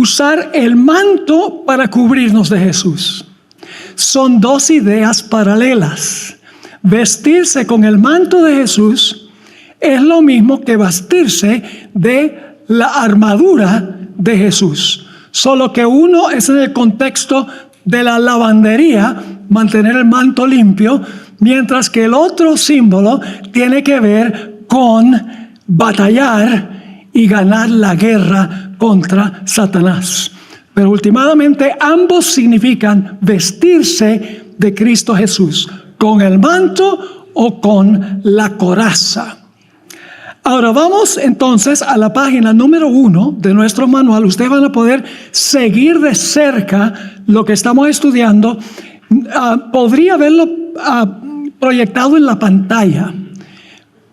usar el manto para cubrirnos de Jesús. Son dos ideas paralelas. Vestirse con el manto de Jesús es lo mismo que vestirse de la armadura de Jesús. Solo que uno es en el contexto de la lavandería, mantener el manto limpio, mientras que el otro símbolo tiene que ver con batallar y ganar la guerra contra Satanás. Pero últimamente ambos significan vestirse de Cristo Jesús, con el manto o con la coraza. Ahora vamos entonces a la página número 1 de nuestro manual. Ustedes van a poder seguir de cerca lo que estamos estudiando. Podría haberlo proyectado en la pantalla,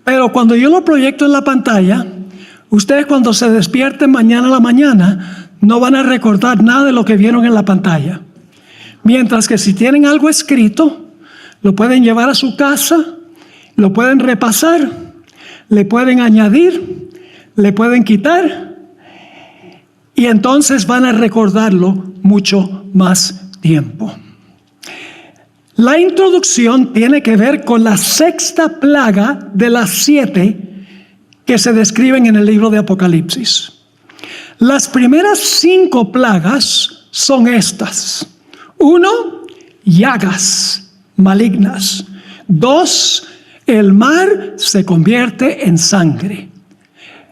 pero cuando yo lo proyecto en la pantalla, ustedes cuando se despierten mañana a la mañana no van a recordar nada de lo que vieron en la pantalla. Mientras que si tienen algo escrito, lo pueden llevar a su casa, lo pueden repasar, le pueden añadir, le pueden quitar, y entonces van a recordarlo mucho más tiempo. La introducción tiene que ver con la sexta plaga de las 7 que se describen en el libro de Apocalipsis. Las primeras 5 plagas son estas. 1, llagas malignas. 2, el mar se convierte en sangre.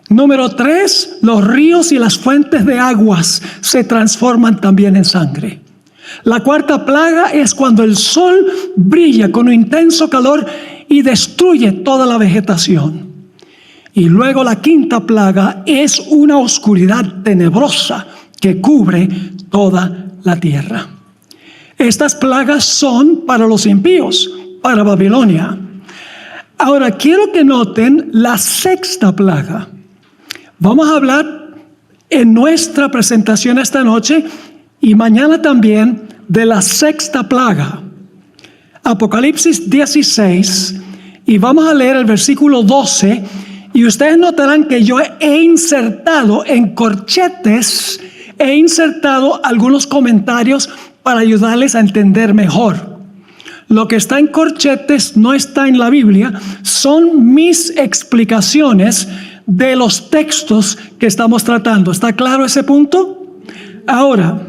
Número 3, los ríos y las fuentes de aguas se transforman también en sangre. La cuarta plaga es cuando el sol brilla con un intenso calor y destruye toda la vegetación. Y luego la quinta plaga es una oscuridad tenebrosa que cubre toda la tierra. Estas plagas son para los impíos, para Babilonia. Ahora quiero que noten la sexta plaga. Vamos a hablar en nuestra presentación esta noche y mañana también de la sexta plaga. Apocalipsis 16, y vamos a leer el versículo 12, y ustedes notarán que yo he insertado en corchetes, algunos comentarios para ayudarles a entender mejor. Lo que está en corchetes no está en la Biblia, son mis explicaciones de los textos que estamos tratando. ¿Está claro ese punto? Ahora,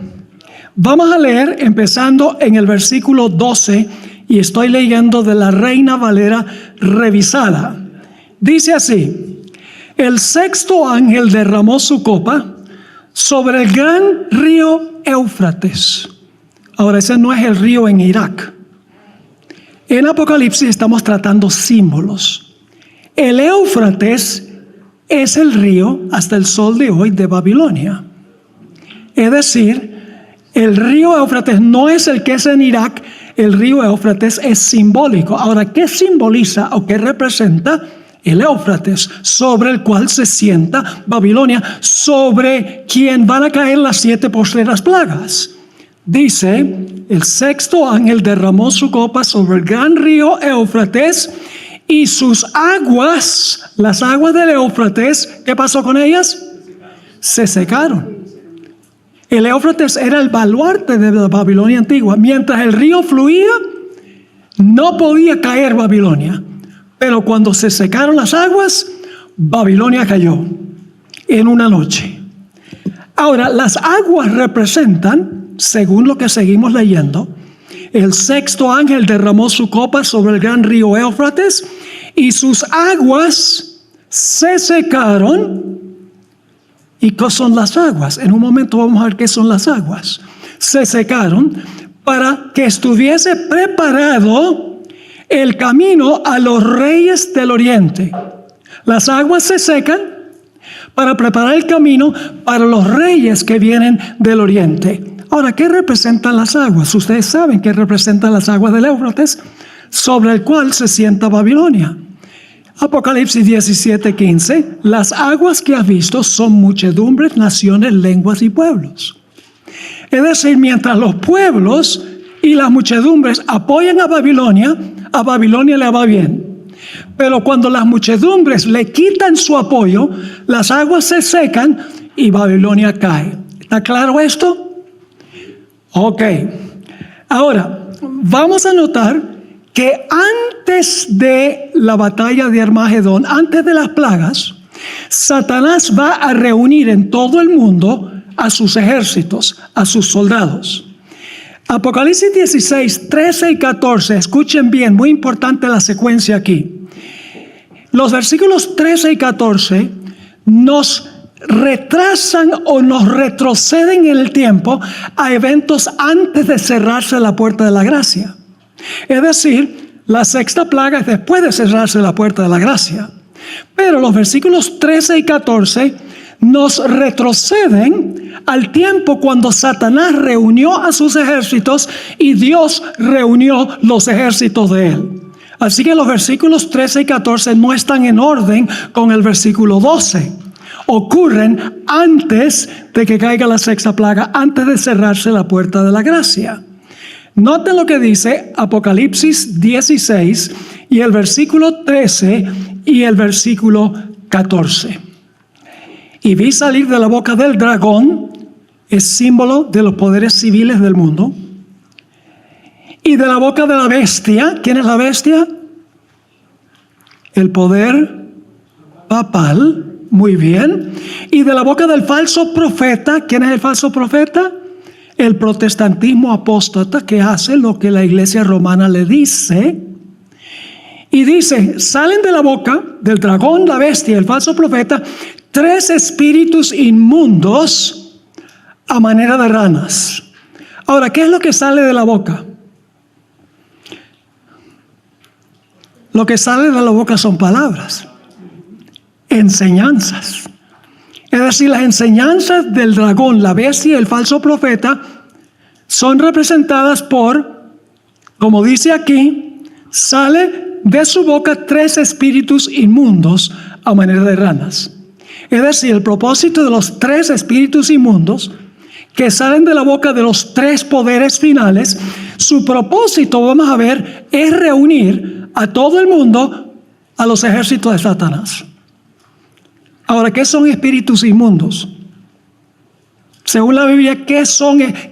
vamos a leer empezando en el versículo 12 y estoy leyendo de la Reina Valera revisada. Dice así: el sexto ángel derramó su copa sobre el gran río Éufrates. Ahora, ese no es el río en Irak. En Apocalipsis estamos tratando símbolos. El Éufrates es el río hasta el sol de hoy de Babilonia. Es decir, el río Éufrates no es el que es en Irak, el río Éufrates es simbólico. Ahora, ¿qué simboliza o qué representa el Éufrates? Sobre el cual se sienta Babilonia, sobre quien van a caer las 7 postreras plagas. Dice, el sexto ángel derramó su copa sobre el gran río Éufrates y sus aguas, las aguas del Éufrates, ¿qué pasó con ellas? Se secaron. El Éufrates era el baluarte de la Babilonia antigua. Mientras el río fluía, no podía caer Babilonia. Pero cuando se secaron las aguas, Babilonia cayó en una noche. Ahora, las aguas representan, según lo que seguimos leyendo, el sexto ángel derramó su copa sobre el gran río Éufrates y sus aguas se secaron. ¿Y qué son las aguas? En un momento vamos a ver qué son las aguas. Se secaron para que estuviese preparado el camino a los reyes del oriente. Las aguas se secan para preparar el camino para los reyes que vienen del oriente. Ahora, ¿qué representan las aguas? Ustedes saben qué representan las aguas del Éufrates, sobre el cual se sienta Babilonia. Apocalipsis 17:15, las aguas que has visto son muchedumbres, naciones, lenguas y pueblos. Es decir, mientras los pueblos y las muchedumbres apoyan a Babilonia le va bien. Pero cuando las muchedumbres le quitan su apoyo, las aguas se secan y Babilonia cae. ¿Está claro esto? Ok. Ahora, vamos a notar que antes de la batalla de Armagedón, antes de las plagas, Satanás va a reunir en todo el mundo a sus ejércitos, a sus soldados. Apocalipsis 16, 13 y 14, escuchen bien, muy importante la secuencia aquí. Los versículos 13 y 14 nos retrasan o nos retroceden en el tiempo a eventos antes de cerrarse la puerta de la gracia. Es decir, la sexta plaga es después de cerrarse la puerta de la gracia. Pero los versículos 13 y 14 nos retroceden al tiempo cuando Satanás reunió a sus ejércitos y Dios reunió los ejércitos de él. Así que los versículos 13 y 14 no están en orden con el versículo 12. Ocurren antes de que caiga la sexta plaga, antes de cerrarse la puerta de la gracia. Noten lo que dice Apocalipsis 16 y el versículo 13 y el versículo 14. Y vi salir de la boca del dragón, es símbolo de los poderes civiles del mundo, y de la boca de la bestia. ¿Quién es la bestia? El poder papal. Muy bien. Y de la boca del falso profeta. ¿Quién es el falso profeta? El protestantismo apóstata, que hace lo que la iglesia romana le dice. Y dice, salen de la boca del dragón, la bestia, el falso profeta, 3 espíritus inmundos a manera de ranas. Ahora, ¿qué es lo que sale de la boca? Lo que sale de la boca son palabras, enseñanzas. Es decir, las enseñanzas del dragón, la bestia y el falso profeta son representadas por, como dice aquí, sale de su boca 3 espíritus inmundos a manera de ranas. Es decir, el propósito de los 3 espíritus inmundos que salen de la boca de los 3 poderes finales, su propósito, vamos a ver, es reunir a todo el mundo a los ejércitos de Satanás. Ahora, ¿qué son espíritus inmundos? Según la Biblia, ¿qué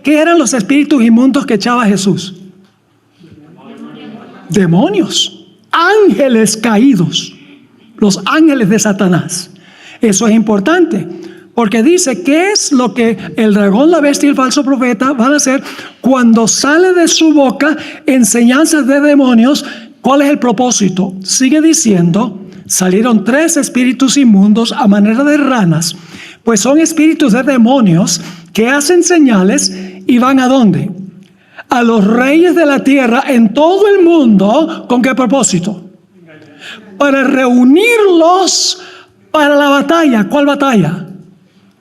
eran los espíritus inmundos que echaba Jesús? Demonios, ángeles caídos, los ángeles de Satanás. Eso es importante, porque dice qué es lo que el dragón, la bestia y el falso profeta van a hacer cuando sale de su boca enseñanzas de demonios. ¿Cuál es el propósito? Sigue diciendo, salieron 3 espíritus inmundos a manera de ranas, pues son espíritus de demonios que hacen señales y van ¿a dónde? A los reyes de la tierra en todo el mundo. ¿Con qué propósito? Para reunirlos para la batalla. ¿Cuál batalla?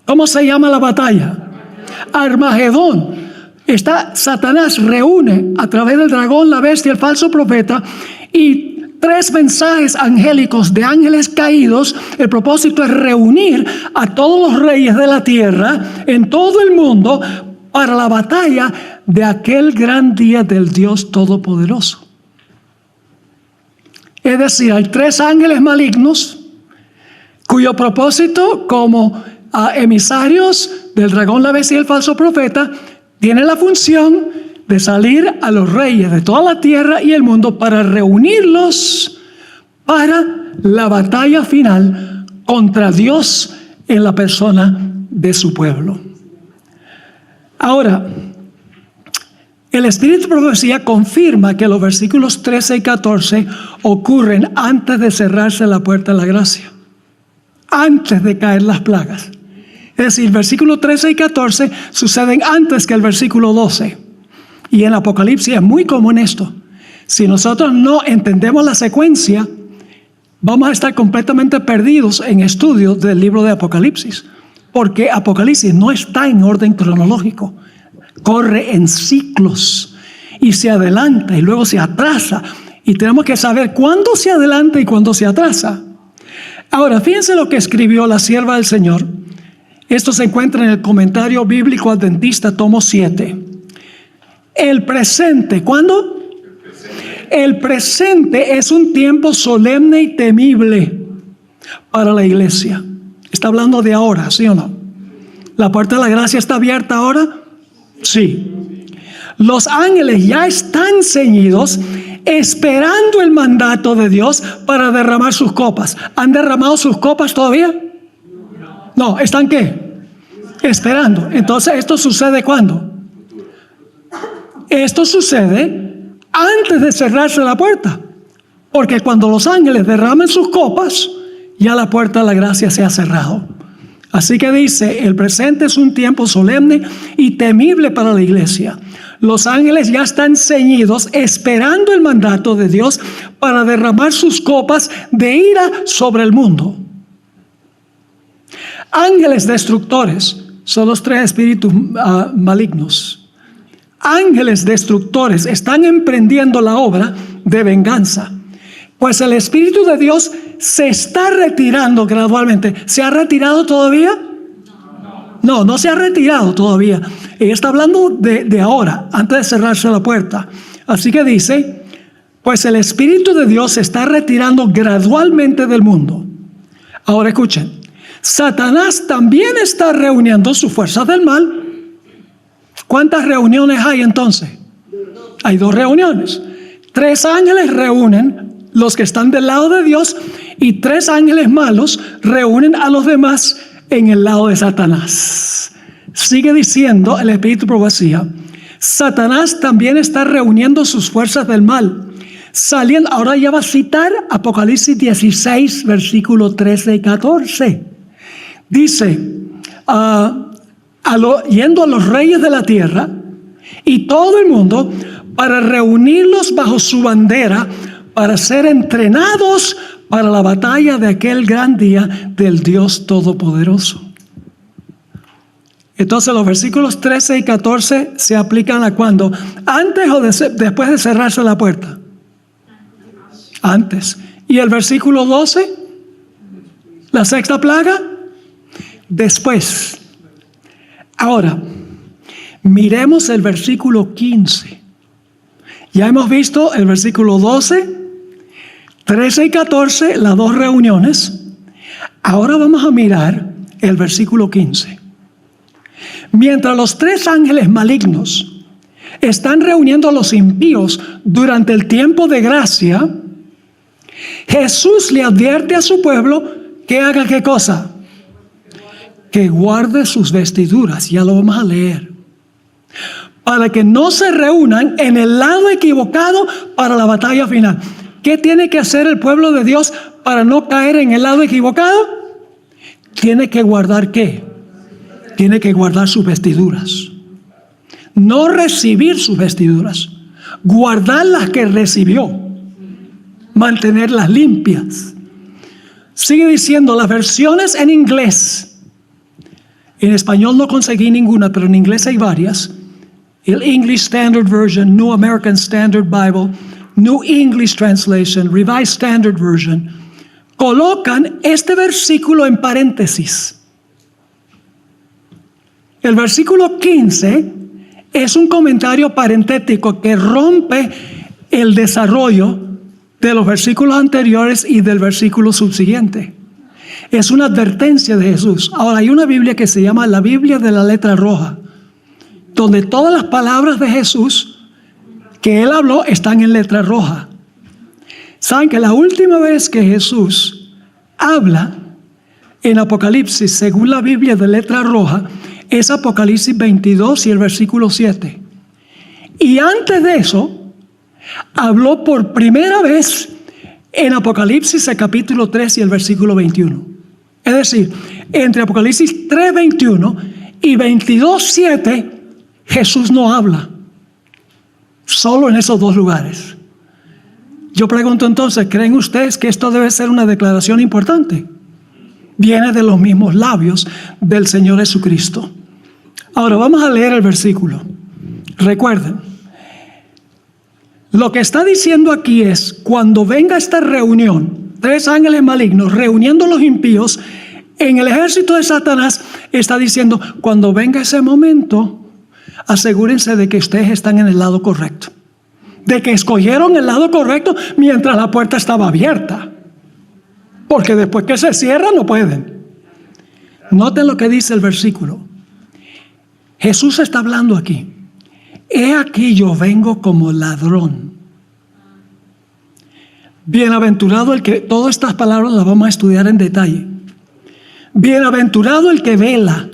¿Cómo se llama la batalla? Armagedón. Satanás reúne a través del dragón, la bestia, el falso profeta, y 3 mensajes angélicos de ángeles caídos. El propósito es reunir a todos los reyes de la tierra en todo el mundo para la batalla de aquel gran día del Dios Todopoderoso. Es decir, hay 3 ángeles malignos cuyo propósito, como emisarios del dragón, la bestia y el falso profeta, tiene la función de salir a los reyes de toda la tierra y el mundo para reunirlos para la batalla final contra Dios en la persona de su pueblo. Ahora, el Espíritu de Profecía confirma que los versículos 13 y 14 ocurren antes de cerrarse la puerta de la gracia, antes de caer las plagas. Es decir, versículos 13 y 14 suceden antes que el versículo 12. Y en Apocalipsis es muy común esto. Si nosotros no entendemos la secuencia, vamos a estar completamente perdidos en estudio del libro de Apocalipsis. Porque Apocalipsis no está en orden cronológico. Corre en ciclos y se adelanta y luego se atrasa. Y tenemos que saber cuándo se adelanta y cuándo se atrasa. Ahora, fíjense lo que escribió la sierva del Señor. Esto se encuentra en el Comentario Bíblico Adventista, tomo 7. El presente, ¿cuándo? El presente es un tiempo solemne y temible para la iglesia. Está hablando de ahora, ¿sí o no? ¿La puerta de la gracia está abierta ahora? Sí. Los ángeles ya están ceñidos esperando el mandato de Dios para derramar sus copas. ¿Han derramado sus copas todavía? No, ¿están qué? Esperando. Entonces, ¿esto sucede cuándo? Esto sucede antes de cerrarse la puerta. Porque cuando los ángeles derramen sus copas, ya la puerta de la gracia se ha cerrado. Así que dice, el presente es un tiempo solemne y temible para la iglesia. Los ángeles ya están ceñidos esperando el mandato de Dios para derramar sus copas de ira sobre el mundo. Ángeles destructores son los tres espíritus malignos. Ángeles destructores están emprendiendo la obra de venganza. Pues el Espíritu de Dios se está retirando gradualmente. ¿Se ha retirado todavía? No, no se ha retirado todavía. Ella está hablando de ahora, antes de cerrarse la puerta. Así que dice, pues el Espíritu de Dios se está retirando gradualmente del mundo. Ahora escuchen, Satanás también está reuniendo sus fuerzas del mal. ¿Cuántas reuniones hay entonces? Hay 2 reuniones. 3 ángeles reúnen los que están del lado de Dios y 3 ángeles malos reúnen a los demás en el lado de Satanás. Sigue diciendo el Espíritu de Profecía, Satanás también está reuniendo sus fuerzas del mal. Saliendo, ahora ya va a citar Apocalipsis 16, versículos 13 y 14. Dice, yendo a los reyes de la tierra y todo el mundo para reunirlos bajo su bandera, para ser entrenados para la batalla de aquel gran día del Dios Todopoderoso. Entonces los versículos 13 y 14 se aplican a cuando, antes o después de cerrarse la puerta. Antes. Y el versículo 12, la 6ª plaga, después. Ahora, miremos el versículo 15. Ya hemos visto el versículo 12, 13 y 14, las 2 reuniones. Ahora vamos a mirar el versículo 15. Mientras los 3 ángeles malignos están reuniendo a los impíos durante el tiempo de gracia, Jesús le advierte a su pueblo que haga ¿qué cosa? Que guarde sus vestiduras. Ya lo vamos a leer. Para que no se reúnan en el lado equivocado para la batalla final. ¿Qué tiene que hacer el pueblo de Dios para no caer en el lado equivocado? Tiene que guardar ¿qué? Tiene que guardar sus vestiduras. No recibir sus vestiduras. Guardar las que recibió. Mantenerlas limpias. Sigue diciendo las versiones en inglés. En español no conseguí ninguna, pero en inglés hay varias. El English Standard Version, New American Standard Bible, New English Translation, Revised Standard Version, colocan este versículo en paréntesis. El versículo 15 es un comentario parentético que rompe el desarrollo de los versículos anteriores y del versículo subsiguiente. Es una advertencia de Jesús. Ahora hay una Biblia que se llama la Biblia de la letra roja, donde todas las palabras de Jesús que Él habló están en letra roja. Saben que la última vez que Jesús habla en Apocalipsis, según la Biblia de letra roja, es Apocalipsis 22 y el versículo 7. Y antes de eso, habló por primera vez en Apocalipsis el capítulo 3 y el versículo 21. Es decir, entre Apocalipsis 3:21 y 22:7, Jesús no habla. Solo en esos 2 lugares. Yo pregunto entonces, ¿creen ustedes que esto debe ser una declaración importante? Viene de los mismos labios del Señor Jesucristo. Ahora vamos a leer el versículo. Recuerden, lo que está diciendo aquí es, cuando venga esta reunión, 3 ángeles malignos reuniendo a los impíos en el ejército de Satanás, está diciendo, cuando venga ese momento, asegúrense de que ustedes están en el lado correcto. De que escogieron el lado correcto mientras la puerta estaba abierta. Porque después que se cierra no pueden. Noten lo que dice el versículo. Jesús está hablando aquí. He aquí yo vengo como ladrón. Bienaventurado el que, todas estas palabras las vamos a estudiar en detalle. Bienaventurado el que vela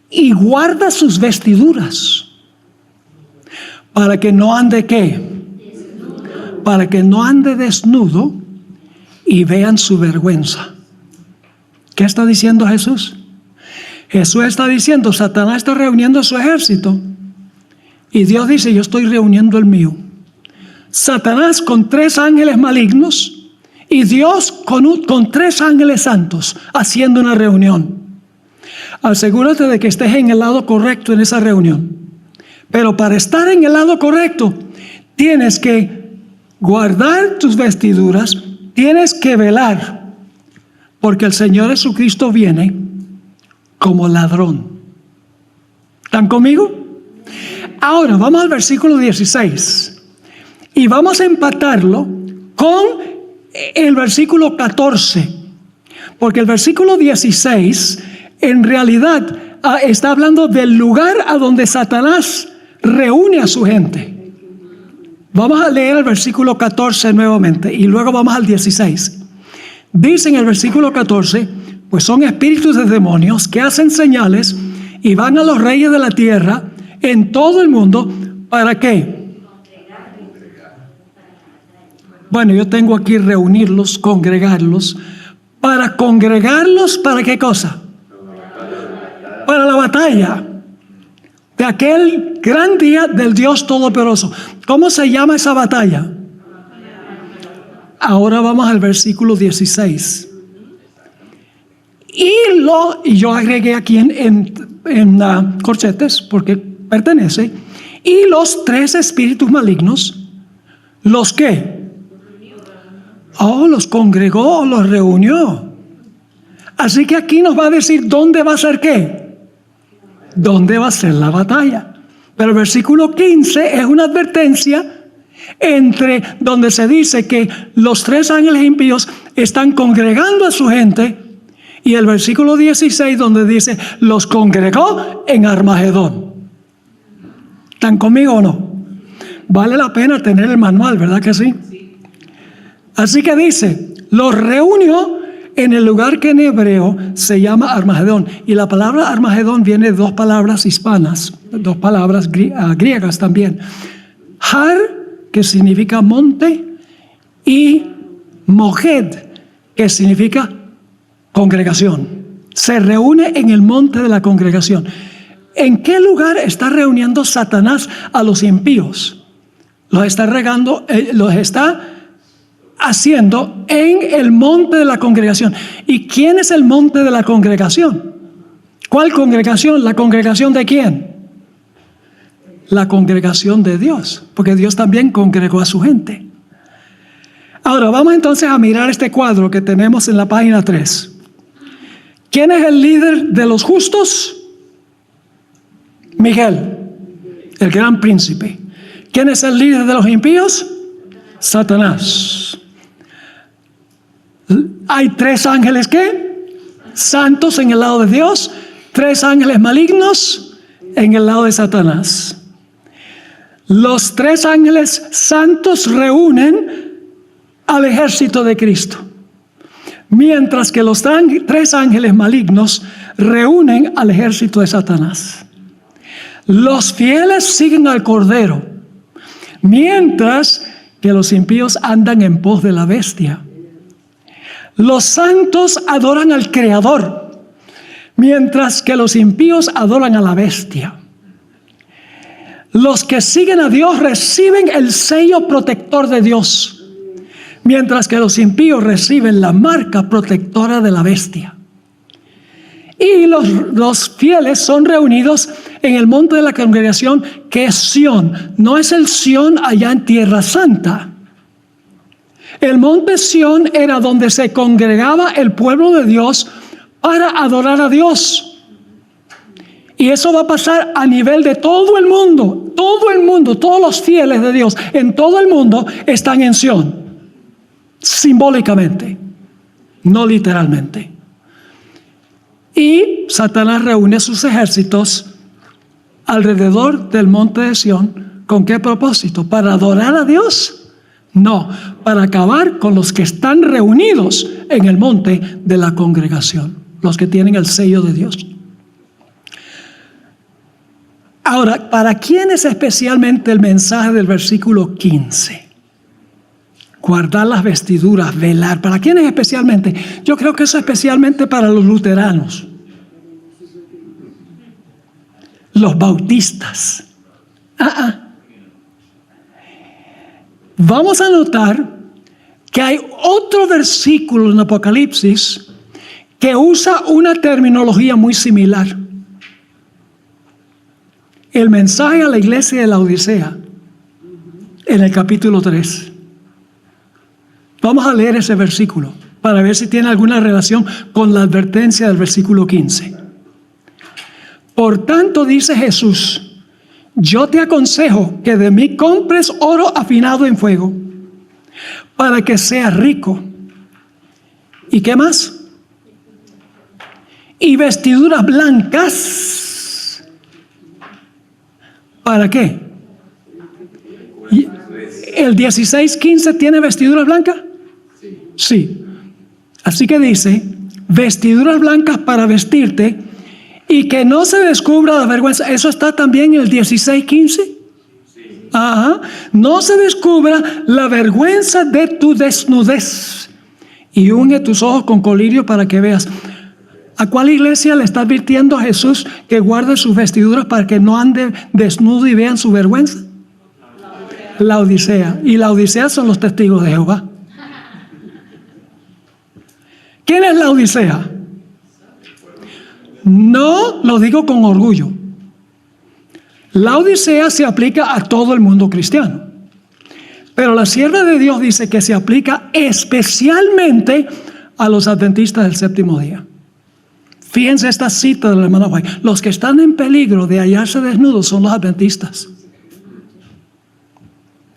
y guarda sus vestiduras, para que no ande ¿qué? Para que no ande desnudo y vean su vergüenza. ¿Qué está diciendo Jesús? Jesús está diciendo, Satanás está reuniendo su ejército y Dios dice, yo estoy reuniendo el mío. Satanás con 3 ángeles malignos y Dios con 3 ángeles santos haciendo una reunión. Asegúrate de que estés en el lado correcto en esa reunión. Pero para estar en el lado correcto, tienes que guardar tus vestiduras, tienes que velar, porque el Señor Jesucristo viene como ladrón. ¿Están conmigo? Ahora vamos al versículo 16 y vamos a empatarlo con el versículo 14, porque el versículo 16 en realidad está hablando del lugar a donde Satanás reúne a su gente. Vamos a leer el versículo 14 nuevamente y luego vamos al 16. Dice en el versículo 14, pues son espíritus de demonios que hacen señales y van a los reyes de la tierra en todo el mundo. ¿Para qué? Bueno, yo tengo aquí reunirlos, congregarlos. ¿Para congregarlos? ¿Para qué cosa? Para la batalla de aquel gran día del Dios Todopoderoso. ¿Cómo se llama esa batalla? Ahora vamos al versículo 16. Y yo agregué aquí en corchetes porque pertenece. Y los 3 espíritus malignos, ¿los qué? Los congregó, los reunió. Así que aquí nos va a decir dónde va a ser qué. ¿Dónde va a ser la batalla? Pero el versículo 15 es una advertencia entre donde se dice que los 3 ángeles impíos están congregando a su gente y el versículo 16 donde dice los congregó en Armagedón. ¿Están conmigo o no? Vale la pena tener el manual, ¿verdad que sí? Así que dice, los reunió en el lugar que en hebreo se llama Armagedón. Y la palabra Armagedón viene de 2 palabras hispanas, 2 palabras griegas también. Har, que significa monte, y Moged, que significa congregación. Se reúne en el monte de la congregación. ¿En qué lugar está reuniendo Satanás a los impíos? Los está haciendo en el monte de la congregación. ¿Y quién es el monte de la congregación? ¿Cuál congregación? ¿La congregación de quién? La congregación de Dios, porque Dios también congregó a su gente. Ahora vamos entonces a mirar este cuadro que tenemos en la página 3. ¿Quién es el líder de los justos? Miguel, el gran príncipe. ¿Quién es el líder de los impíos? Satanás. Hay 3 ángeles ¿qué? Santos en el lado de Dios, 3 ángeles malignos en el lado de Satanás. Los 3 ángeles santos reúnen al ejército de Cristo, mientras que los 3 ángeles malignos reúnen al ejército de Satanás. Los fieles siguen al Cordero, mientras que los impíos andan en pos de la bestia. Los santos adoran al Creador, mientras que los impíos adoran a la bestia. Los que siguen a Dios reciben el sello protector de Dios, mientras que los impíos reciben la marca protectora de la bestia. Y los fieles son reunidos en el monte de la congregación, que es Sión. No es el Sión allá en Tierra Santa. El monte Sión era donde se congregaba el pueblo de Dios para adorar a Dios. Y eso va a pasar a nivel de todo el mundo. Todo el mundo, todos los fieles de Dios en todo el mundo están en Sión. Simbólicamente, no literalmente. Y Satanás reúne a sus ejércitos alrededor del monte de Sión. ¿Con qué propósito? ¿Para adorar a Dios? No, para acabar con los que están reunidos en el monte de la congregación, los que tienen el sello de Dios. Ahora, ¿para quién es especialmente el mensaje del versículo 15? Guardar las vestiduras, velar. ¿Para quién es especialmente? Yo creo que eso es especialmente para los luteranos, los bautistas. Vamos a notar que hay otro versículo en Apocalipsis que usa una terminología muy similar. El mensaje a la iglesia de la Odisea, en el capítulo 3. Vamos a leer ese versículo para ver si tiene alguna relación con la advertencia del versículo 15. Por tanto, dice Jesús, yo te aconsejo que de mí compres oro afinado en fuego, para que seas rico. ¿Y qué más? Y vestiduras blancas. ¿Para qué? ¿El 16:15 tiene vestiduras blancas? Sí. Así que dice, vestiduras blancas para vestirte y que no se descubra la vergüenza. ¿Eso está también en el 16:15? Ajá. No se descubra la vergüenza de tu desnudez. Y unge tus ojos con colirio para que veas. ¿A cuál iglesia le está advirtiendo a Jesús que guarde sus vestiduras para que no ande desnudo y vean su vergüenza? La Odisea. Y la Odisea son los testigos de Jehová. ¿Quién es la Odisea? No lo digo con orgullo. La Odisea se aplica a todo el mundo cristiano. Pero la sierva de Dios dice que se aplica especialmente a los adventistas del séptimo día. Fíjense esta cita de la hermana White. Los que están en peligro de hallarse desnudos son los adventistas.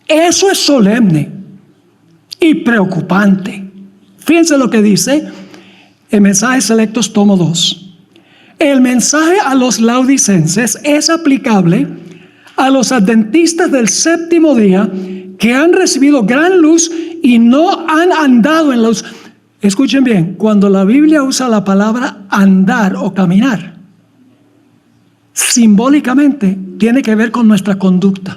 Eso es solemne y preocupante. Fíjense lo que dice en Mensajes Selectos, tomo 2. El mensaje a los laodicenses es aplicable a los adventistas del séptimo día que han recibido gran luz y no han andado en la luz. Escuchen bien, cuando la Biblia usa la palabra andar o caminar, simbólicamente tiene que ver con nuestra conducta.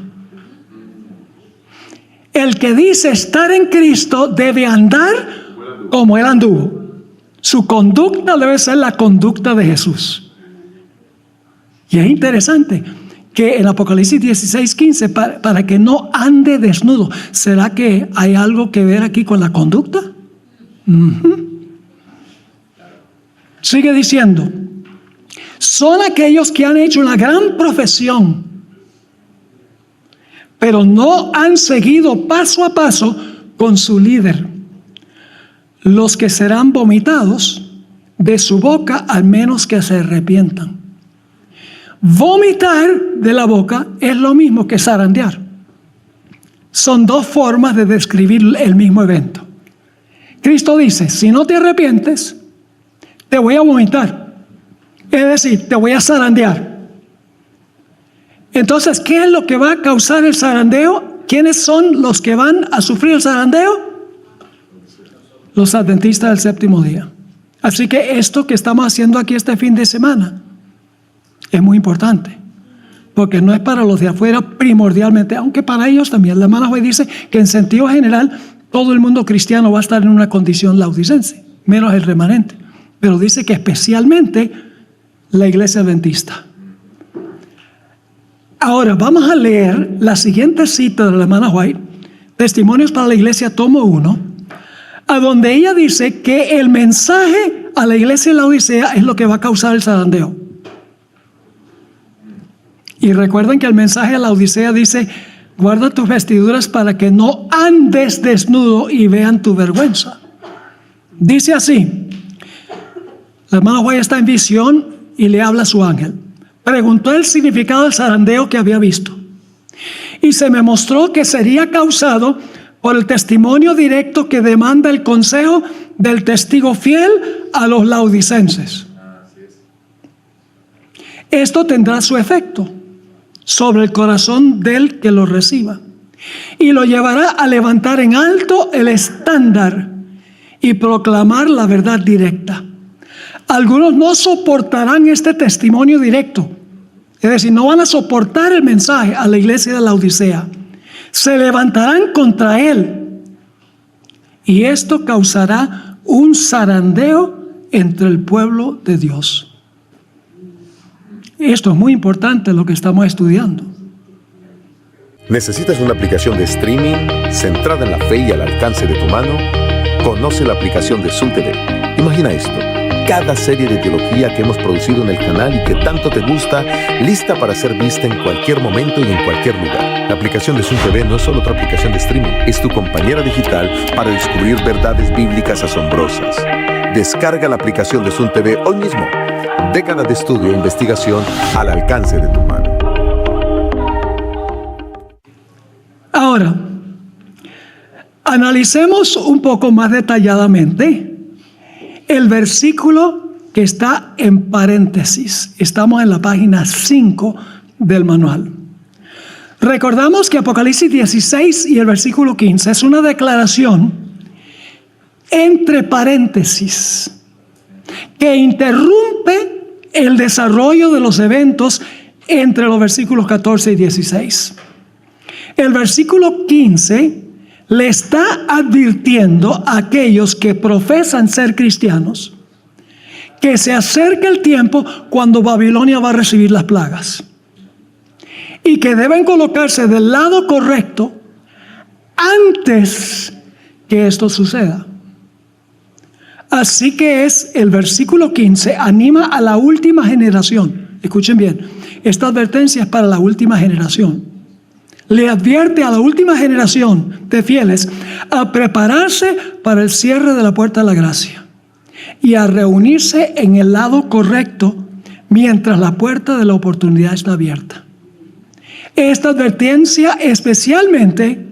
El que dice estar en Cristo debe andar como Él anduvo. Su conducta debe ser la conducta de Jesús. Y es interesante que en Apocalipsis 16:15, para que no ande desnudo, ¿será que hay algo que ver aquí con la conducta? Sigue diciendo, son aquellos que han hecho una gran profesión, pero no han seguido paso a paso con su líder. Los que serán vomitados de su boca, al menos que se arrepientan. Vomitar de la boca es lo mismo que zarandear. Son dos formas de describir el mismo evento. Cristo dice, si no te arrepientes, te voy a vomitar. Es decir, te voy a zarandear. Entonces, ¿qué es lo que va a causar el zarandeo? ¿Quiénes son los que van a sufrir el zarandeo? Los adventistas del séptimo día. Así que esto que estamos haciendo aquí este fin de semana es muy importante, porque no es para los de afuera primordialmente, aunque para ellos también. La hermana Joy dice que en sentido general todo el mundo cristiano va a estar en una condición laodicense, menos el remanente, pero dice que especialmente la iglesia adventista. Ahora vamos a leer la siguiente cita de la hermana White, Testimonios para la Iglesia, tomo 1, a donde ella dice que el mensaje a la iglesia de la Odisea es lo que va a causar el zarandeo. Y recuerden que el mensaje a la Odisea dice, guarda tus vestiduras para que no andes desnudo y vean tu vergüenza. Dice así, la hermana White está en visión y le habla a su ángel. Preguntó el significado del zarandeo que había visto. Y se me mostró que sería causado por el testimonio directo que demanda el consejo del testigo fiel a los laodicenses. esto tendrá su efecto sobre el corazón del que lo reciba y lo llevará a levantar en alto el estándar y proclamar la verdad directa. Algunos no soportarán este testimonio directo, es decir, no van a soportar el mensaje a la iglesia de la Odisea. Se levantarán contra él y esto causará un zarandeo entre el pueblo de Dios. Esto es muy importante lo que estamos estudiando. ¿Necesitas una aplicación de streaming centrada en la fe y al alcance de tu mano? Conoce la aplicación de Zoom TV. Imagina esto: cada serie de teología que hemos producido en el canal y que tanto te gusta, lista para ser vista en cualquier momento y en cualquier lugar. La aplicación de Zoom TV no es solo otra aplicación de streaming, es tu compañera digital para descubrir verdades bíblicas asombrosas. Descarga la aplicación de Zoom TV hoy mismo. Décadas de estudio e investigación al alcance de tu mano. Ahora, analicemos un poco más detalladamente el versículo que está en paréntesis. Estamos en la página 5 del manual. Recordamos que Apocalipsis 16 y el versículo 15 es una declaración entre paréntesis que interrumpe el desarrollo de los eventos entre los versículos 14 y 16. El versículo 15 le está advirtiendo a aquellos que profesan ser cristianos que se acerca el tiempo cuando Babilonia va a recibir las plagas y que deben colocarse del lado correcto antes que esto suceda. Así que el versículo 15 anima a la última generación. Escuchen bien, esta advertencia es para la última generación. Le advierte a la última generación de fieles a prepararse para el cierre de la puerta de la gracia y a reunirse en el lado correcto mientras la puerta de la oportunidad está abierta. Esta advertencia especialmente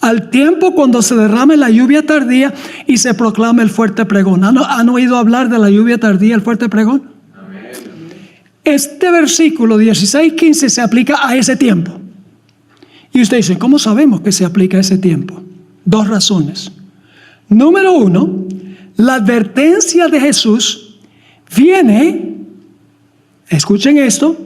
al tiempo cuando se derrame la lluvia tardía y se proclame el fuerte pregón. ¿Han oído hablar de la lluvia tardía, el fuerte pregón? Este versículo 16-15 se aplica a ese tiempo. Y usted dice, ¿cómo sabemos que se aplica a ese tiempo? Dos razones. Número uno, la advertencia de Jesús viene, escuchen esto,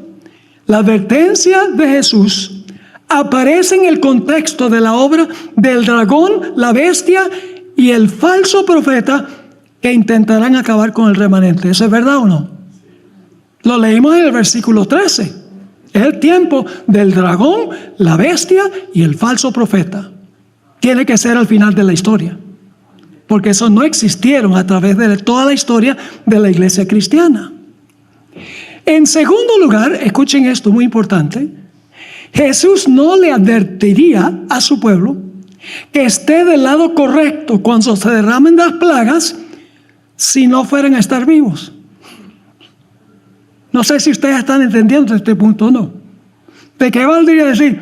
la advertencia de Jesús aparece en el contexto de la obra del dragón, la bestia y el falso profeta que intentarán acabar con el remanente. ¿Eso es verdad o no? Lo leímos en el versículo 13. Es el tiempo del dragón, la bestia y el falso profeta. Tiene que ser al final de la historia, porque esos no existieron a través de toda la historia de la iglesia cristiana. En segundo lugar, escuchen esto, muy importante, Jesús no le advertiría a su pueblo que esté del lado correcto cuando se derramen las plagas si no fueran a estar vivos. No sé si ustedes están entendiendo este punto o no. ¿De qué valdría decir?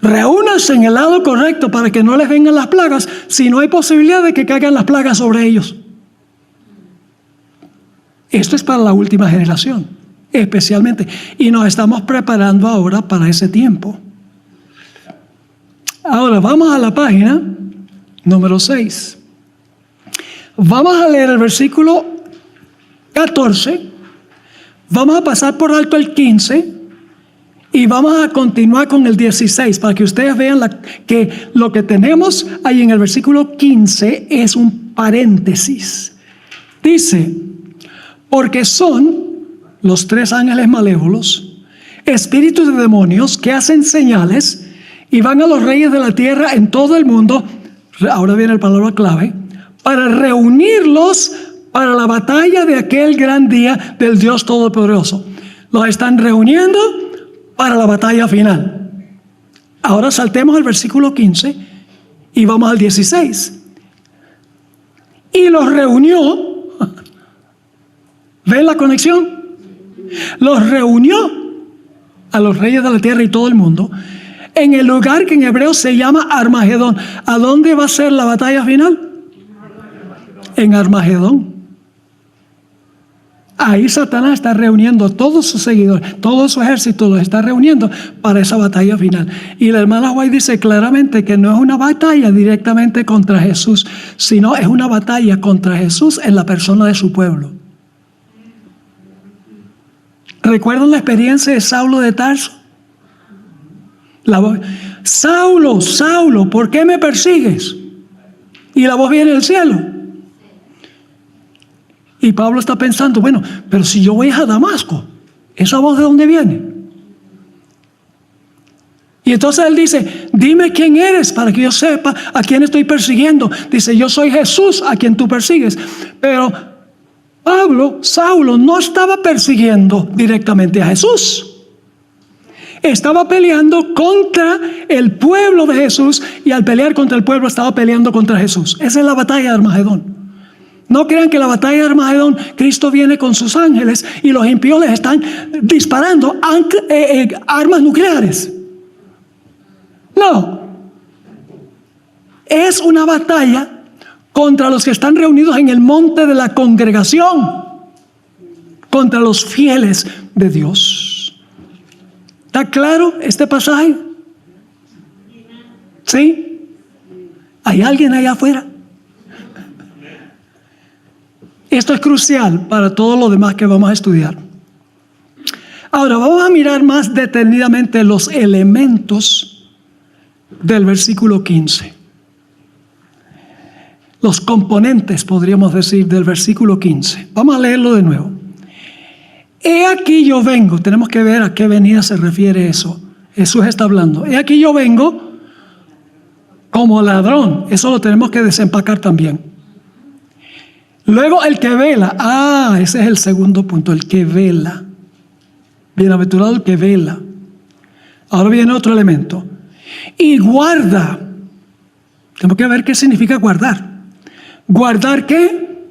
Reúnanse en el lado correcto para que no les vengan las plagas si no hay posibilidad de que caigan las plagas sobre ellos. Esto es para la última generación, especialmente. Y nos estamos preparando ahora para ese tiempo. Ahora vamos a la página número 6. Vamos a leer el versículo 14. Vamos a pasar por alto el 15 y vamos a continuar con el 16 para que ustedes vean que lo que tenemos ahí en el versículo 15 es un paréntesis. Dice, porque son los tres ángeles malévolos, espíritus de demonios que hacen señales y van a los reyes de la tierra en todo el mundo, ahora viene la palabra clave, para reunirlos para la batalla de aquel gran día del Dios Todopoderoso. Los están reuniendo para la batalla final. Ahora saltemos al versículo 15 y vamos al 16. Y los reunió, ¿ven la conexión? Los reunió a los reyes de la tierra y todo el mundo en el lugar que en hebreo se llama Armagedón. ¿A dónde va a ser la batalla final? En Armagedón. Ahí Satanás está reuniendo a todos sus seguidores, todo su ejército los está reuniendo para esa batalla final. Y la hermana White dice claramente que no es una batalla directamente contra Jesús, sino es una batalla contra Jesús en la persona de su pueblo. ¿Recuerdan la experiencia de Saulo de Tarso? Saulo, Saulo, ¿por qué me persigues? Y la voz viene del cielo. Y Pablo está pensando, bueno, pero si yo voy a Damasco, ¿esa voz de dónde viene? Y entonces él dice, dime quién eres para que yo sepa a quién estoy persiguiendo. Dice, yo soy Jesús a quien tú persigues. Pero Saulo no estaba persiguiendo directamente a Jesús. Estaba peleando contra el pueblo de Jesús, y al pelear contra el pueblo estaba peleando contra Jesús. Esa es la batalla de Armagedón. No crean que la batalla de Armagedón, Cristo viene con sus ángeles y los impíos les están disparando armas nucleares. No. Es una batalla contra los que están reunidos en el monte de la congregación, contra los fieles de Dios. ¿Está claro este pasaje? ¿Sí? ¿Hay alguien allá afuera? Esto es crucial para todo lo demás que vamos a estudiar. Ahora vamos a mirar más detenidamente los elementos del versículo 15. Los componentes, podríamos decir, del versículo 15. Vamos a leerlo de nuevo. He aquí yo vengo. Tenemos que ver a qué venida se refiere eso. Jesús está hablando. He aquí yo vengo como ladrón. Eso lo tenemos que desempacar también. Luego el que vela. Ese es el segundo punto, el que vela. Bienaventurado el que vela. Ahora viene otro elemento. Y guarda. Tenemos que ver qué significa guardar. ¿Guardar qué?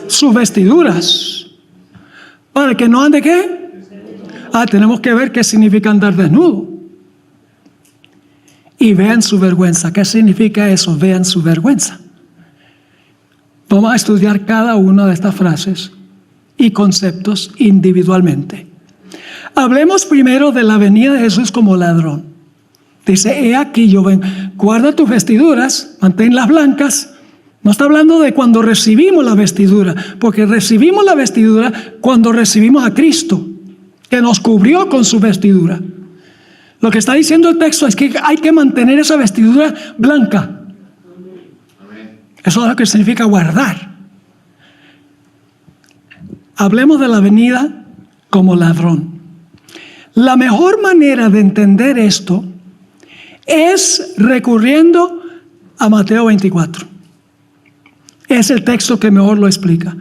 Sus vestiduras. ¿Para que no ande qué? Tenemos que ver qué significa andar desnudo. Y vean su vergüenza. ¿Qué significa eso? Vean su vergüenza. Vamos a estudiar cada una de estas frases y conceptos individualmente. Hablemos primero de la venida de Jesús como ladrón. Dice, he aquí yo vengo. Guarda tus vestiduras, manténlas blancas. No está hablando de cuando recibimos la vestidura, porque recibimos la vestidura cuando recibimos a Cristo, que nos cubrió con su vestidura. Lo que está diciendo el texto es que hay que mantener esa vestidura blanca. Eso es lo que significa guardar. Hablemos de la venida como ladrón. La mejor manera de entender esto es recurriendo a Mateo 24. Es el texto que mejor lo explica.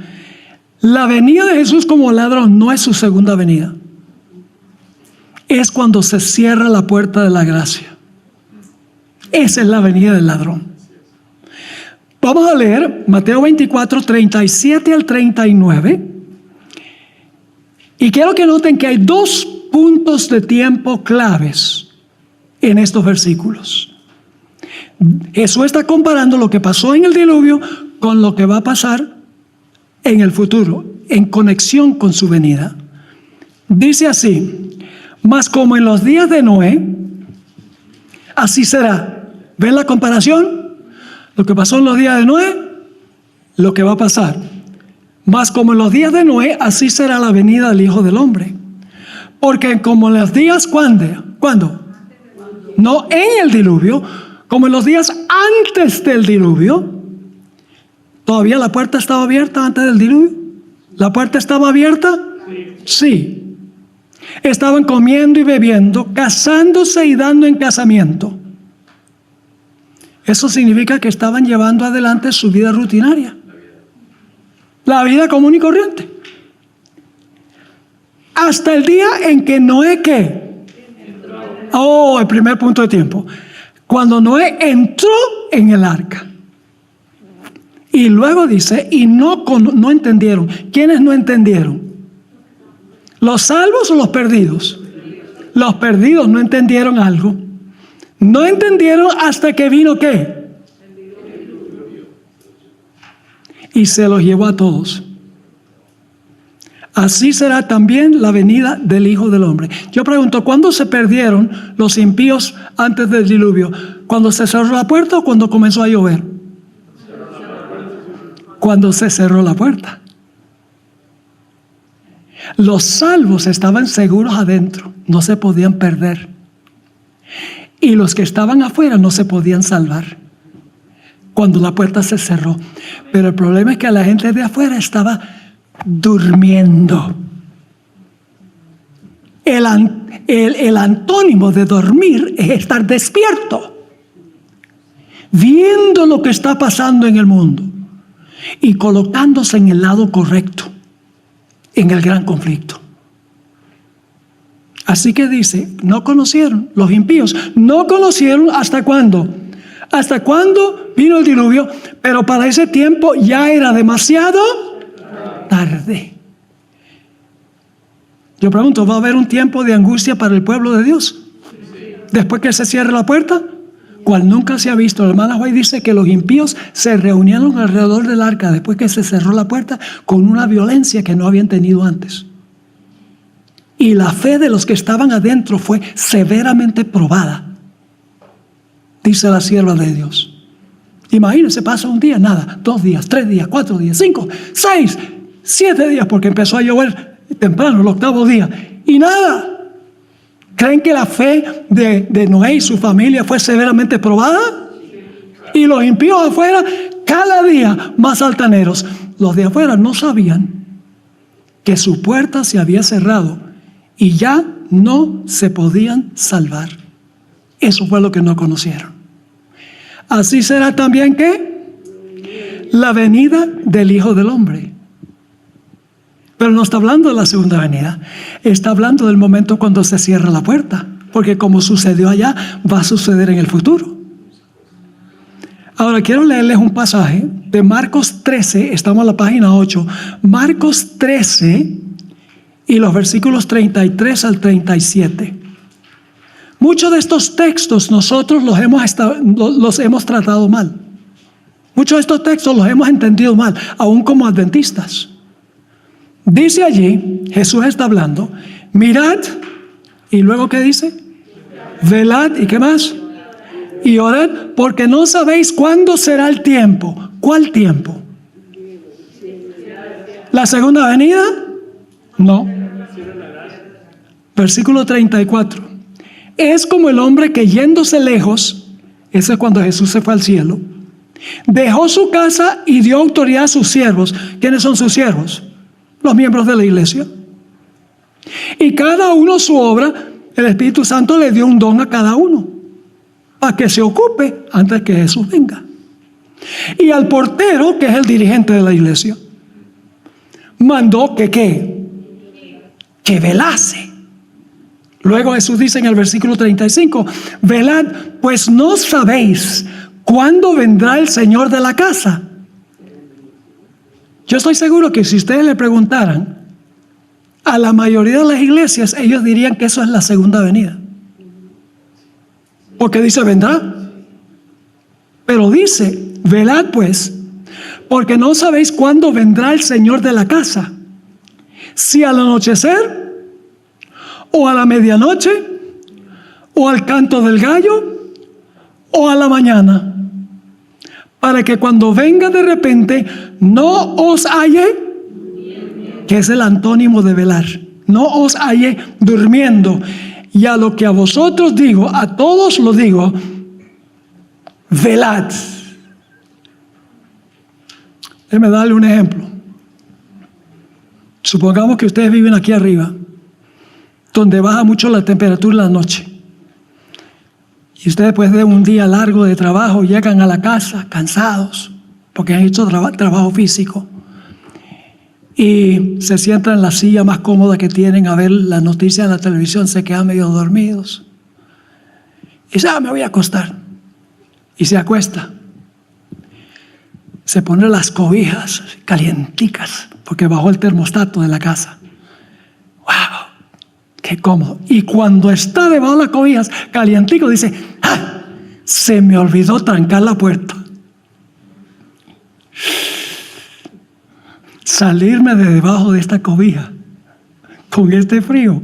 La venida de Jesús como ladrón no es su segunda venida. Es cuando se cierra la puerta de la gracia. Esa es la venida del ladrón. Vamos a leer Mateo 24, 37 al 39. Y quiero que noten que hay dos puntos de tiempo claves en estos versículos. Jesús está comparando lo que pasó en el diluvio con lo que va a pasar en el futuro, en conexión con su venida. Dice así, mas como en los días de Noé, así será. ¿Ven la comparación? Lo que pasó en los días de Noé, lo que va a pasar. Mas como en los días de Noé, así será la venida del Hijo del Hombre. Porque como en los días, ¿cuándo? No en el diluvio, como en los días antes del diluvio. ¿Todavía la puerta estaba abierta antes del diluvio? ¿La puerta estaba abierta? Sí. Estaban comiendo y bebiendo, casándose y dando en casamiento. Eso significa que estaban llevando adelante su vida rutinaria. La vida común y corriente. Hasta el día en que Noé, ¿qué? El primer punto de tiempo. Cuando Noé entró en el arca. Y luego dice, y no entendieron. ¿Quiénes no entendieron? ¿Los salvos o los perdidos? Los perdidos no entendieron algo. No entendieron hasta que vino ¿qué? Y se los llevó a todos. así será también la venida del Hijo del Hombre. Yo pregunto, ¿cuándo se perdieron los impíos antes del diluvio? ¿Cuando se cerró la puerta o cuando comenzó a llover? Cuando se cerró la puerta. Los salvos estaban seguros adentro, no se podían perder. Y los que estaban afuera no se podían salvar cuando la puerta se cerró. Pero el problema es que la gente de afuera estaba durmiendo. El antónimo de dormir es estar despierto, viendo lo que está pasando en el mundo y colocándose en el lado correcto en el gran conflicto. Así que dice, no conocieron, los impíos no conocieron hasta cuándo. Hasta cuándo vino el diluvio, pero para ese tiempo ya era demasiado tarde. Yo pregunto, ¿va a haber un tiempo de angustia para el pueblo de Dios? Después que se cierre la puerta, cual nunca se ha visto. La hermana White dice que los impíos se reunieron alrededor del arca después que se cerró la puerta con una violencia que no habían tenido antes. Y la fe de los que estaban adentro fue severamente probada, dice la sierva de Dios. Imagínense, pasa un día, nada, 2 días, 3 días, 4 días, 5, 6, 7 días, porque empezó a llover temprano, el 8º día, y nada. ¿Creen que la fe de Noé y su familia fue severamente probada? Y los impíos afuera, cada día más altaneros. Los de afuera no sabían que su puerta se había cerrado y ya no se podían salvar. Eso fue lo que no conocieron. Así será también que la venida del Hijo del Hombre. Pero no está hablando de la segunda venida, está hablando del momento cuando se cierra la puerta, porque como sucedió allá, va a suceder en el futuro. Ahora quiero leerles un pasaje de Marcos 13, estamos en la página 8, Marcos 13 y los versículos 33 al 37. Muchos de estos textos nosotros los hemos tratado mal. Muchos de estos textos los hemos entendido mal, aún como adventistas. Dice allí, Jesús está hablando, mirad, y luego ¿qué dice? Velad, ¿y qué más? Y orad, porque no sabéis cuándo será el tiempo. ¿Cuál tiempo? ¿La segunda venida? No. Versículo 34. Es como el hombre que yéndose lejos, eso es cuando Jesús se fue al cielo, dejó su casa y dio autoridad a sus siervos. ¿Quiénes son sus siervos? Los miembros de la iglesia. Y cada uno su obra, el Espíritu Santo le dio un don a cada uno para que se ocupe antes que Jesús venga. Y al portero, que es el dirigente de la iglesia, mandó que velase. Luego Jesús dice en el versículo 35, velad, pues no sabéis cuándo vendrá el Señor de la casa. Yo estoy seguro que si ustedes le preguntaran a la mayoría de las iglesias, ellos dirían que eso es la segunda venida. Porque dice vendrá. Pero dice, velad pues, porque no sabéis cuándo vendrá el Señor de la casa. Si al anochecer, o a la medianoche, o al canto del gallo, o a la mañana. Para que cuando venga de repente no os halle, que es el antónimo de velar, no os halle durmiendo. Y a lo que a vosotros digo, a todos lo digo, velad. Déjeme darle un ejemplo. Supongamos que ustedes viven aquí arriba, donde baja mucho la temperatura en la noche. Y ustedes después de un día largo de trabajo llegan a la casa cansados porque han hecho trabajo físico y se sientan en la silla más cómoda que tienen a ver las noticias en la televisión, se quedan medio dormidos y dicen, me voy a acostar, y se acuesta, se pone las cobijas calienticas porque bajó el termostato de la casa. ¡Wow! ¡Qué cómodo! Y cuando está debajo de las cobijas calientico dice, se me olvidó trancar la puerta. Salirme de debajo de esta cobija con este frío.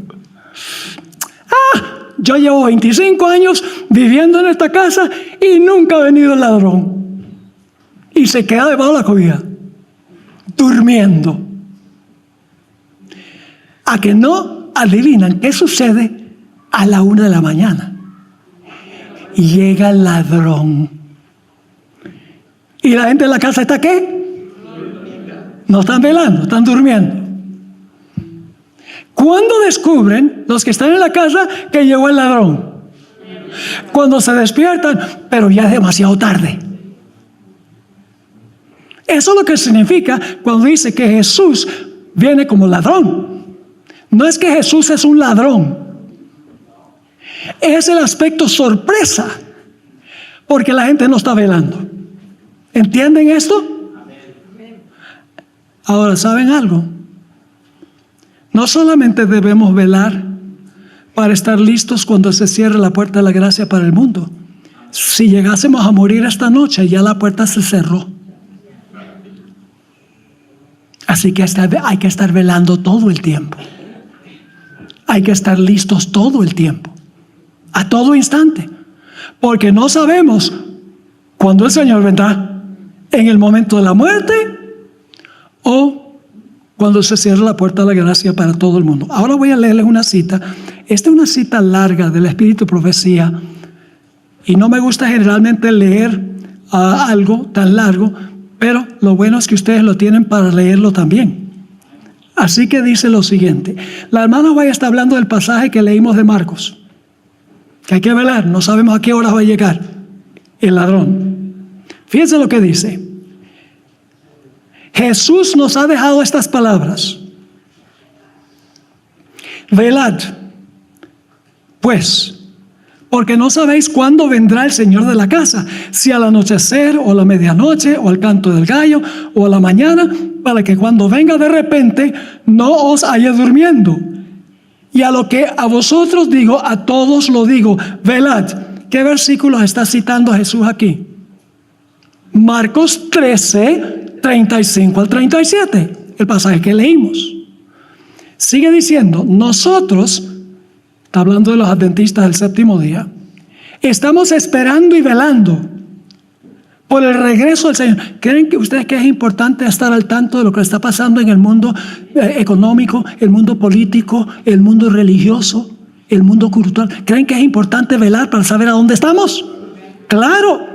Yo llevo 25 años viviendo en esta casa y nunca ha venido el ladrón. Y se queda debajo de la cobija, durmiendo. A que no adivinan qué sucede a la 1 de la mañana. Llega el ladrón. ¿Y la gente de la casa está qué? No están velando, están durmiendo. ¿Cuándo descubren los que están en la casa que llegó el ladrón? Cuando se despiertan, pero ya es demasiado tarde. Eso es lo que significa cuando dice que Jesús viene como ladrón. No es que Jesús es un ladrón. Es el aspecto sorpresa, porque la gente no está velando. ¿Entienden esto? Ahora, ¿saben algo? No solamente debemos velar para estar listos cuando se cierre la puerta de la gracia para el mundo. Si llegásemos a morir esta noche, ya la puerta se cerró. Así que hay que estar velando todo el tiempo. Hay que estar listos todo el tiempo, a todo instante, porque no sabemos cuándo el Señor vendrá, en el momento de la muerte o cuando se cierre la puerta de la gracia para todo el mundo. Ahora voy a leerles una cita. Esta es una cita larga del Espíritu Profecía, y no me gusta generalmente leer algo tan largo, pero lo bueno es que ustedes lo tienen para leerlo también. Así que dice lo siguiente. La hermana Vaya está hablando del pasaje que leímos de Marcos, que hay que velar, no sabemos a qué hora va a llegar el ladrón. Fíjense lo que dice. Jesús nos ha dejado estas palabras: velad, pues, porque no sabéis cuándo vendrá el Señor de la casa, si al anochecer, o a la medianoche, o al canto del gallo, o a la mañana, para que cuando venga de repente no os haya durmiendo. Y a lo que a vosotros digo, a todos lo digo, velad. ¿Qué versículos está citando Jesús aquí? Marcos 13, 35 al 37, el pasaje que leímos. Sigue diciendo, nosotros, está hablando de los adventistas del séptimo día, estamos esperando y velando por el regreso del Señor. ¿Creen que ustedes que es importante estar al tanto de lo que está pasando en el mundo económico, el mundo político, el mundo religioso, el mundo cultural? ¿Creen que es importante velar para saber a dónde estamos? Claro,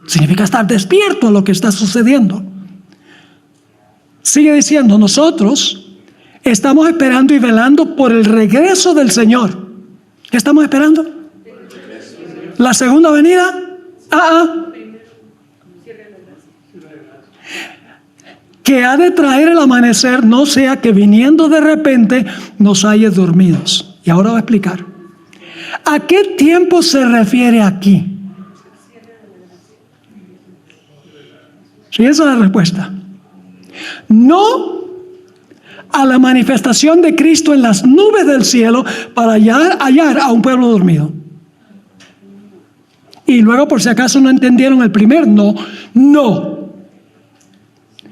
significa estar despierto a lo que está sucediendo. Sigue diciendo, nosotros estamos esperando y velando por el regreso del Señor. ¿Qué estamos esperando? ¿La segunda venida? Que ha de traer el amanecer, no sea que viniendo de repente nos haya dormidos. Y ahora voy a explicar. ¿A qué tiempo se refiere aquí? Sí, esa es la respuesta. No a la manifestación de Cristo en las nubes del cielo para hallar a un pueblo dormido. Y luego, por si acaso no entendieron el primer no,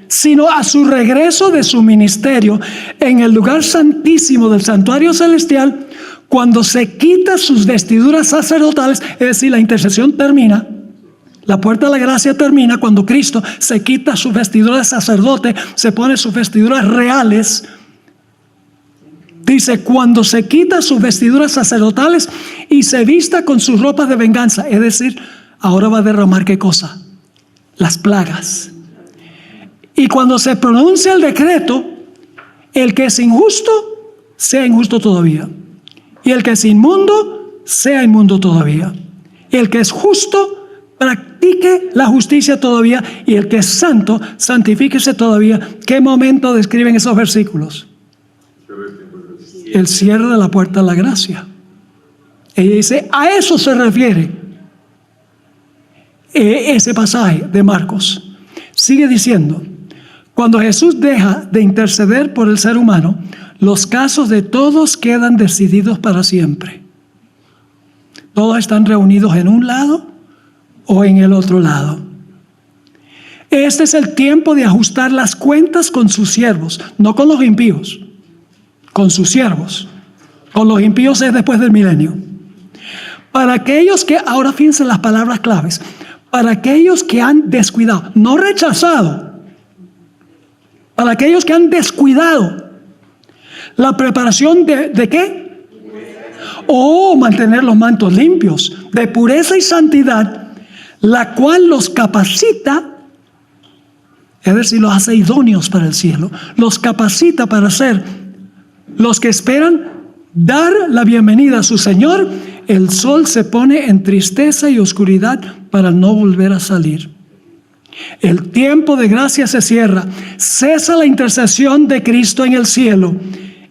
sino a su regreso de su ministerio en el lugar santísimo del santuario celestial, cuando se quita sus vestiduras sacerdotales, es decir, la intercesión termina. La puerta de la gracia termina cuando Cristo se quita su vestidura de sacerdote, se pone sus vestiduras reales. Dice, cuando se quita sus vestiduras sacerdotales y se vista con sus ropas de venganza. Es decir, ahora va a derramar ¿qué cosa? Las plagas. Y cuando se pronuncia el decreto, el que es injusto, sea injusto todavía. Y el que es inmundo, sea inmundo todavía. Y el que es justo, practique la justicia todavía, y el que es santo, santifíquese todavía. ¿Qué momento describen esos versículos? El cierre de la puerta de la gracia. Ella dice, a eso se refiere ese pasaje de Marcos. Sigue diciendo, cuando Jesús deja de interceder por el ser humano, los casos de todos quedan decididos para siempre. Todos están reunidos en un lado o en el otro lado. Este es el tiempo de ajustar las cuentas con sus siervos, no con los impíos, con sus siervos. Con los impíos es después del milenio. Para aquellos que, ahora fíjense las palabras claves, para aquellos que han descuidado, no rechazado, para aquellos que han descuidado la preparación de ¿qué? Mantener los mantos limpios, de pureza y santidad, la cual los capacita, es decir, los hace idóneos para el cielo, los capacita para ser los que esperan dar la bienvenida a su Señor. El sol se pone en tristeza y oscuridad para no volver a salir. El tiempo de gracia se cierra, cesa la intercesión de Cristo en el cielo.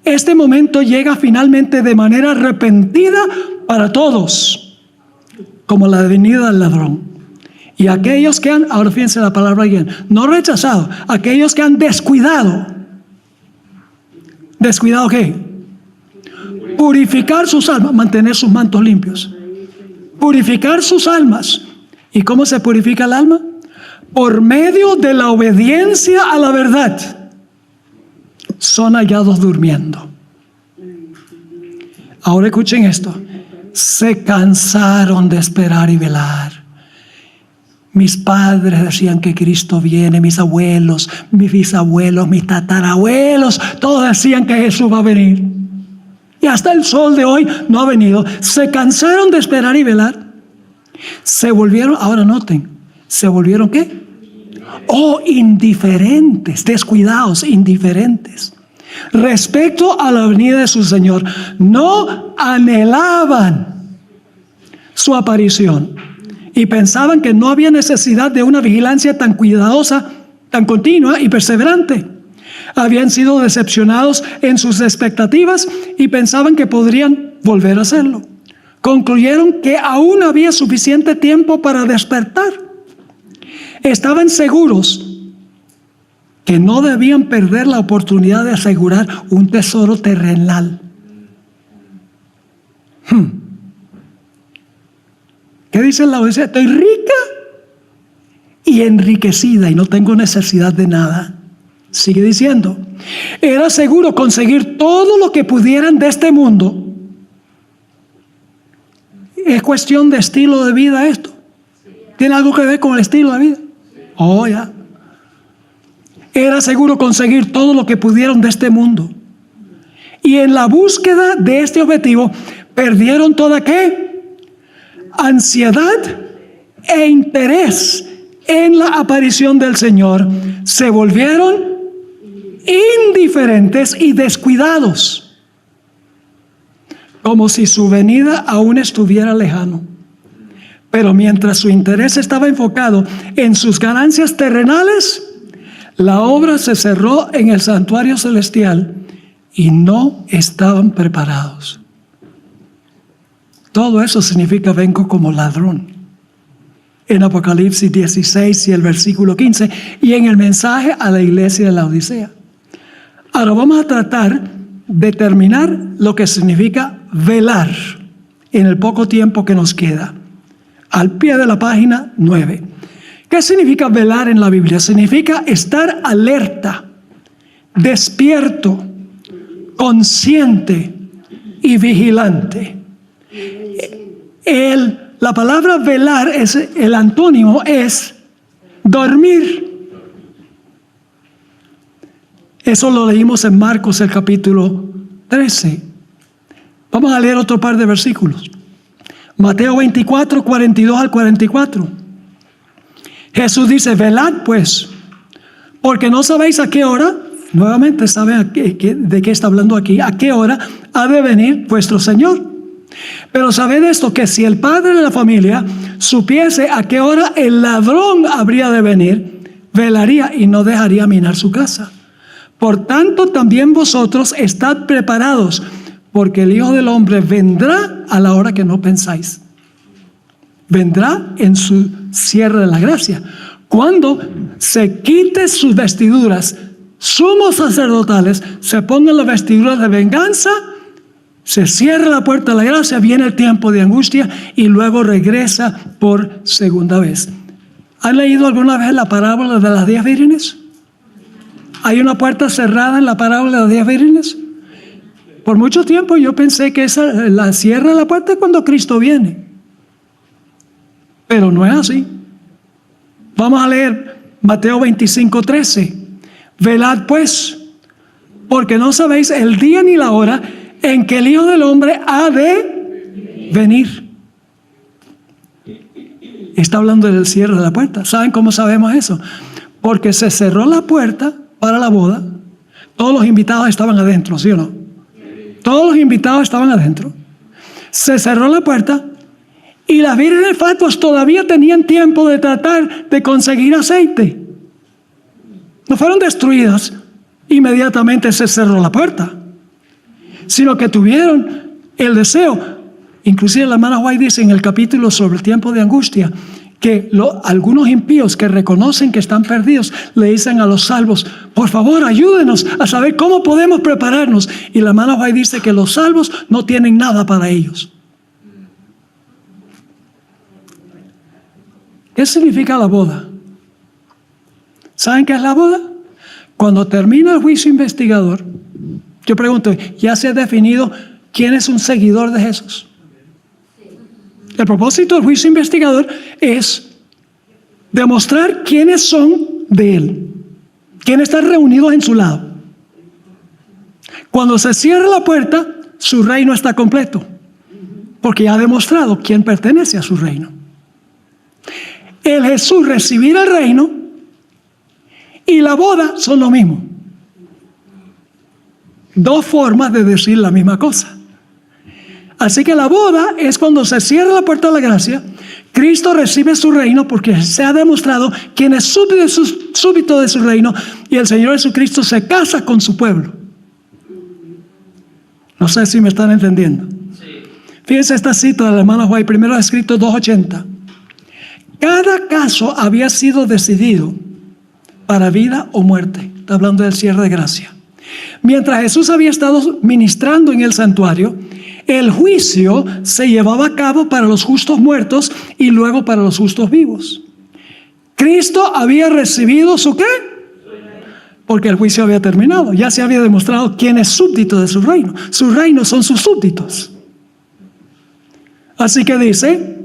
Este momento llega finalmente de manera repentina para todos, como la venida del ladrón. Y aquellos que han, ahora fíjense la palabra bien, no rechazado, aquellos que han descuidado. ¿Descuidado qué? Purificar sus almas, mantener sus mantos limpios. Purificar sus almas. ¿Y cómo se purifica el alma? Por medio de la obediencia a la verdad. Son hallados durmiendo. Ahora escuchen esto. Se cansaron de esperar y velar. Mis padres decían que Cristo viene, mis abuelos, mis bisabuelos, mis tatarabuelos, todos decían que Jesús va a venir. Y hasta el sol de hoy no ha venido. Se cansaron de esperar y velar. Se volvieron, ahora noten, ¿se volvieron qué? Indiferentes, descuidados, indiferentes. Respecto a la venida de su Señor, no anhelaban su aparición y pensaban que no había necesidad de una vigilancia tan cuidadosa, tan continua y perseverante. Habían sido decepcionados en sus expectativas y pensaban que podrían volver a hacerlo. Concluyeron que aún había suficiente tiempo para despertar. Estaban seguros que no debían perder la oportunidad de asegurar un tesoro terrenal. ¿Qué dice la Odisea? Estoy rica y enriquecida y no tengo necesidad de nada. Sigue diciendo, era seguro conseguir todo lo que pudieran de este mundo. ¿Es cuestión de estilo de vida esto? ¿Tiene algo que ver con el estilo de vida? Ya. Era seguro conseguir todo lo que pudieron de este mundo. Y en la búsqueda de este objetivo, perdieron toda ¿qué? Ansiedad e interés en la aparición del Señor. Se volvieron indiferentes y descuidados, como si su venida aún estuviera lejano. Pero mientras su interés estaba enfocado en sus ganancias terrenales, la obra se cerró en el santuario celestial y no estaban preparados. Todo eso significa vengo como ladrón. En Apocalipsis 16 y el versículo 15 y en el mensaje a la iglesia de la Odisea. Ahora vamos a tratar de terminar lo que significa velar en el poco tiempo que nos queda. Al pie de la página 9. ¿Qué significa velar en la Biblia? Significa estar alerta, despierto, consciente y vigilante. La palabra velar, el antónimo es dormir. Eso lo leímos en Marcos, el capítulo 13. Vamos a leer otro par de versículos. Mateo 24, 42 al 44. Jesús dice, velad pues, porque no sabéis a qué hora, nuevamente saben de qué está hablando aquí, a qué hora ha de venir vuestro Señor. Pero sabed esto, que si el padre de la familia supiese a qué hora el ladrón habría de venir, velaría y no dejaría minar su casa. Por tanto, también vosotros estad preparados, porque el Hijo del Hombre vendrá a la hora que no pensáis. Vendrá en su cierre de la gracia. Cuando se quite sus vestiduras sumos sacerdotales, se pongan las vestiduras de venganza, se cierra la puerta de la gracia, viene el tiempo de angustia y luego regresa por segunda vez. ¿Han leído alguna vez la parábola de las 10 vírgenes? ¿Hay una puerta cerrada en la parábola de las 10 vírgenes? Por mucho tiempo yo pensé que la cierra de la puerta es cuando Cristo viene. Pero no es así. Vamos a leer Mateo 25:13. Velad pues, porque no sabéis el día ni la hora en que el Hijo del Hombre ha de venir. Está hablando del cierre de la puerta. ¿Saben cómo sabemos eso? Porque se cerró la puerta para la boda. Todos los invitados estaban adentro, ¿sí o no? Todos los invitados estaban adentro. Se cerró la puerta y las vírgenes fatuas todavía tenían tiempo de tratar de conseguir aceite. No fueron destruidas. Inmediatamente se cerró la puerta. Sino que tuvieron el deseo. Inclusive la hermana White dice en el capítulo sobre el tiempo de angustia que algunos impíos que reconocen que están perdidos le dicen a los salvos, por favor ayúdenos a saber cómo podemos prepararnos. Y la hermana White dice que los salvos no tienen nada para ellos. ¿Qué significa la boda? ¿Saben qué es la boda? Cuando termina el juicio investigador, yo pregunto, ¿ya se ha definido quién es un seguidor de Jesús? El propósito del juicio investigador es demostrar quiénes son de Él, quiénes están reunidos en su lado. Cuando se cierra la puerta, su reino está completo, porque ya ha demostrado quién pertenece a su reino. El Jesús recibir el reino y la boda son lo mismo. Dos formas de decir la misma cosa. Así que la boda es cuando se cierra la puerta de la gracia, Cristo recibe su reino porque se ha demostrado quién es súbdito de su reino y el Señor Jesucristo se casa con su pueblo. No sé si me están entendiendo. Fíjense esta cita de la hermana White, primero escrito 2:80. Cada caso había sido decidido para vida o muerte. Está hablando del cierre de gracia. Mientras Jesús había estado ministrando en el santuario, el juicio se llevaba a cabo para los justos muertos y luego para los justos vivos. Cristo había recibido su ¿qué? Porque el juicio había terminado. Ya se había demostrado quién es súbdito de su reino. Su reino son sus súbditos. Así que dice,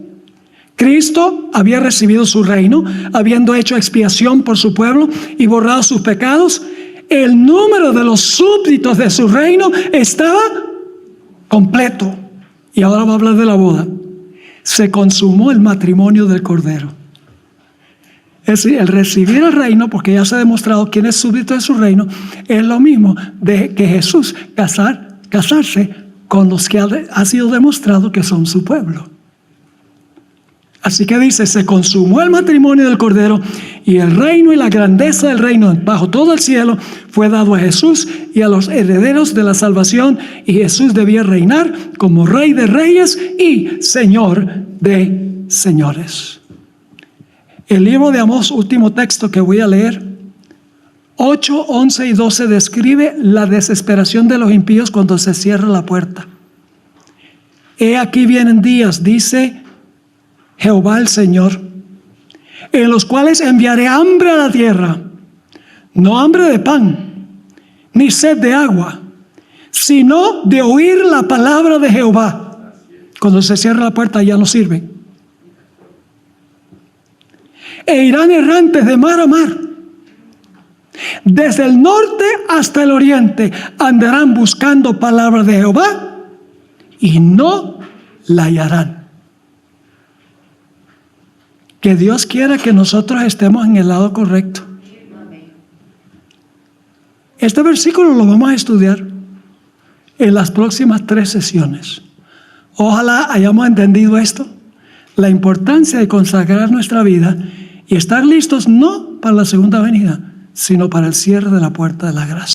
Cristo había recibido su reino, habiendo hecho expiación por su pueblo y borrado sus pecados. El número de los súbditos de su reino estaba completo. Y ahora va a hablar de la boda. Se consumó el matrimonio del Cordero. Es decir, el recibir el reino, porque ya se ha demostrado quién es súbdito de su reino, es lo mismo de que Jesús casarse con los que ha sido demostrado que son su pueblo. Así que dice, se consumó el matrimonio del Cordero y el reino y la grandeza del reino bajo todo el cielo fue dado a Jesús y a los herederos de la salvación, y Jesús debía reinar como Rey de Reyes y Señor de Señores. El libro de Amós, último texto que voy a leer, 8, 11 y 12 describe la desesperación de los impíos cuando se cierra la puerta. He aquí vienen días, dice Jehová el Señor, en los cuales enviaré hambre a la tierra, no hambre de pan, ni sed de agua, sino de oír la palabra de Jehová. Cuando se cierra la puerta ya no sirve. E irán errantes de mar a mar, desde el norte hasta el oriente, andarán buscando palabra de Jehová y no la hallarán. Que Dios quiera que nosotros estemos en el lado correcto. Este versículo lo vamos a estudiar en las próximas 3 sesiones. Ojalá hayamos entendido esto, la importancia de consagrar nuestra vida y estar listos no para la segunda venida, sino para el cierre de la puerta de la gracia.